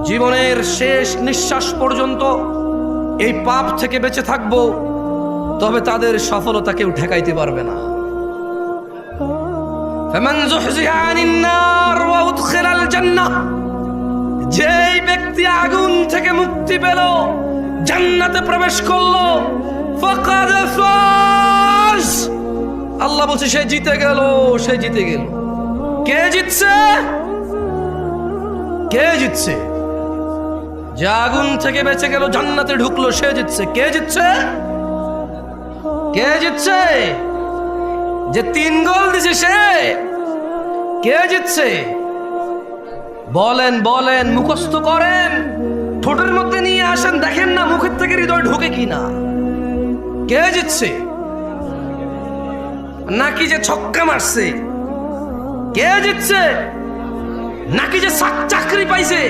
জীবনের শেষ নিঃশ্বাস পর্যন্ত এই পাপ থেকে বেঁচে থাকবো, তবে তাদের সফলতা কেউ ঠেকাইতে পারবে না। ফামান যুহজিহা আনিন নার ওয়া উদখিলাল জান্নাহ, যেই ব্যক্তি আগুন থেকে মুক্তি পেল, জান্নাতে প্রবেশ করলো, ফাকাদ ফাজ, আল্লাহ বলছে সে জিতে গেল, সে জিতে গেল। কে জিতছে? কে জিতছে? যে আগুন থেকে বেঁচে গেল, জান্নাতে ঢুকলো, সে জিতছে। কে জিতছে? কে জিতছে? যে 3 গোল দিছে সে? কে জিতছে? বলেন বলেন, মুখস্থ করেন, ঠোঁটের মধ্যে নিয়ে আসেন, দেখেন না মুখের থেকে হৃদয় ঢোকে কিনা। কে জিতছে? নাকি যে ছক্কা মারছে? কে জিতছে? নাকি যে চাকরি পাইছে?